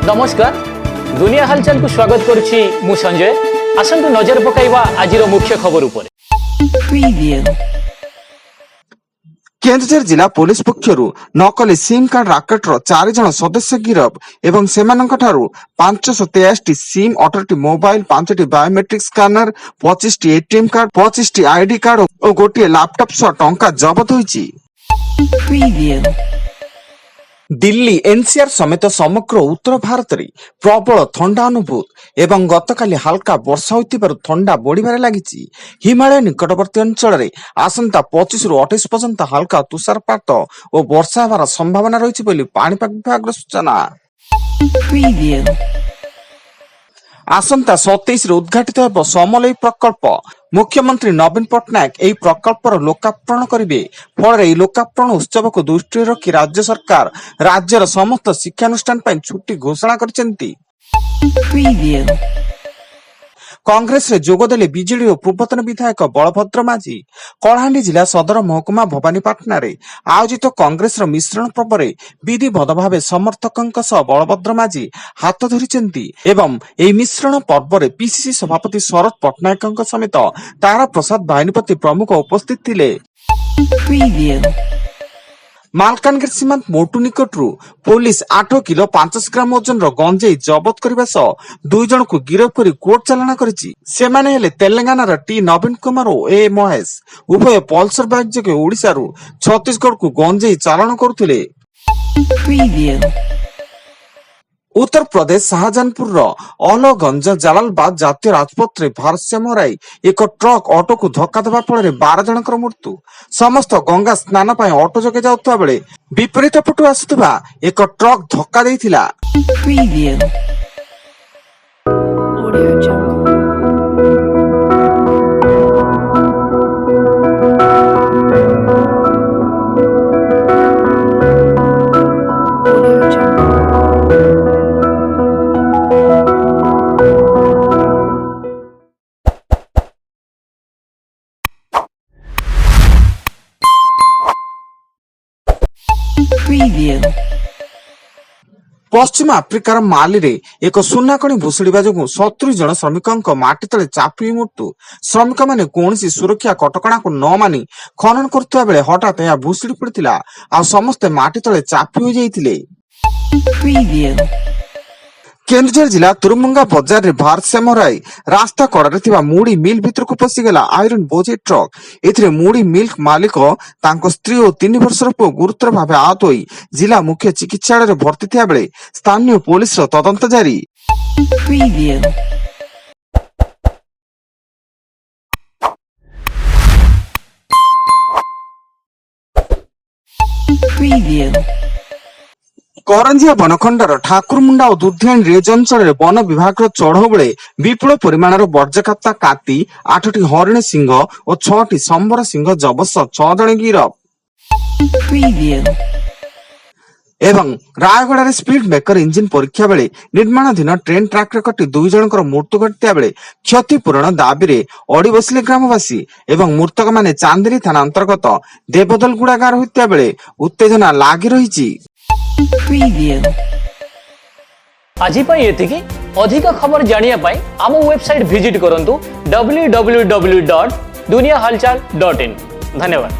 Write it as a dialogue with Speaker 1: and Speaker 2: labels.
Speaker 1: नमस्कार दुनिया हालचाल को स्वागत करुछि मु संजय। आसंतु नजर पकाइबा आजिर मुख्य खबर उपर।
Speaker 2: केन्दुझर जिला पुलिस पक्षरु नकली सिम कार्ड राकेटर 4 जन सदस्य गिरफ एवं सेमानंकठारु 523 SIM 18 mobile 5 biometric scanner 25 ATM card 25 ID card और गोटे लैपटॉप सह टंका जबत होईछि। दिल्ली एनसीआर समेत समग्र उत्तर भारत में प्रबल थंडा अनुभूत एवं गतकाली हल्का वर्षा होइतिबारु थंडा बढ़िबारे लागिछि। हिमालय निकटवर्ती अंचल में आसंता 25 रु 28 पर्यंत हल्का तुषारपात और वर्षा होवार संभावना रही बोली पाणीपाग विभाग सूचना। आसंता 27 रे उद्घाटित हेब समलई प्रकल्प। मुख्यमंत्री नवीन पट्टनायक एही प्रकल्पर लोकार्पण करिवे। फल एही लोकार्पण उत्सव को दृष्टि रखी राज्य सरकार राज्यर समस्त शिक्षानुष्ठान पई छुट्टी घोषणा करिसेंती। कांग्रेस रे जोगदेले बीजेडी और पूर्वतन विधायक बलभद्र माझी। कलाहांडी जिला सदर महकुमा भवानीपाटना रे आयोजित कांग्रेस रो मिश्रण पर्व विधिवत भाव समर्थकंक सह बलभद्र माझी हाथ धरिसेंती एवं एही मिश्रण पर्व रे पीसीसी सभापति शरद पट्टनायकंक समेत तारा प्रसाद बाहिनीपति प्रमुख उपस्थित थिले। मालकानगिरी सीमांत मोटू निकटरू पुलिस 8 किलो 500 ग्राम ओजन गंजेई जबत करने सह 2 जन को गिरफ कर कोर्ट चालाना करिछि। सेमाने हेले तेलंगाना टी नवीन कुमार और ए महेश। उभय पल्सर बाइक जगे ओडिसा रु छत्तीसगढ़ को गंजेई चालान करुथिले। उत्तर प्रदेश शाहजहानपुर अलगंज जलालबाद जातीय राजपथ रे भारसाम्य हराई एक ट्रक ऑटो को धक्का देवा फल 12 जनकर मृत्यु। समस्त गंगा स्नान पर ऑटो जगे जाउथबा बेले विपरीत पटु आसुथबा एक ट्रक धक्का देइथिला। पश्चिम आफ्रिकार माली रे एक सुनाकणी भुशुड़िबा जोगु 70 जन श्रमिकों माटी तले चापी मृत्यु। श्रमिक माने कौनसी सुरक्षा कटकणा को न मानी खनन करथुवा बेले हठात या भुशुड़ी पड़िथिला आ समस्त माटी तले चापी हो जाइथिले। केन्दुझर जिला तुरुमुंगा बजार रे भारसाम्य हराई रास्ता कड़े थिबा मुड़ी मिल भितर को पसिगला आयरन बोझे ट्रक। एथिरे मुड़ी मिल्क मालिक तांको स्त्री और 3 वर्षर पुओ गुरुतर भावे आहत होई जिला मुख्य चिकित्सालय रे भर्ती थिया बेले स्थानीय पुलिस रो तदंत जारी। करंजिया बनखंडर ठाकुरमुंडा और दुधियाणी रेंज अंचल वन विभाग चढ़ऊ बेले विपुल परिमाण बर्जकाप्ता काती 8टी हरिण सिंह और 6टी संबर सिंह जबत 6 जन गिरफ। एवं रायगड़ा रे स्पीड ब्रेकर इंजिन परीक्षा बेले निर्माणाधीन ट्रेन ट्रैक रे कटी 2 जनकर मृत्यु घटिया बेले क्षतिपूरण दाबी रे अड़ी बसिले ग्रामवासी एवं मृतक माने चांदेरी थाना अंतर्गत देवदलगुड़ा गाँव होइतिया बेले उत्तेजना लागी रहिछि।
Speaker 1: आजि पई एतिकी अधिक खबर जानिया पई आम वेबसाइट विजिट करंतु www.duniyahalchal.in। धन्यवाद।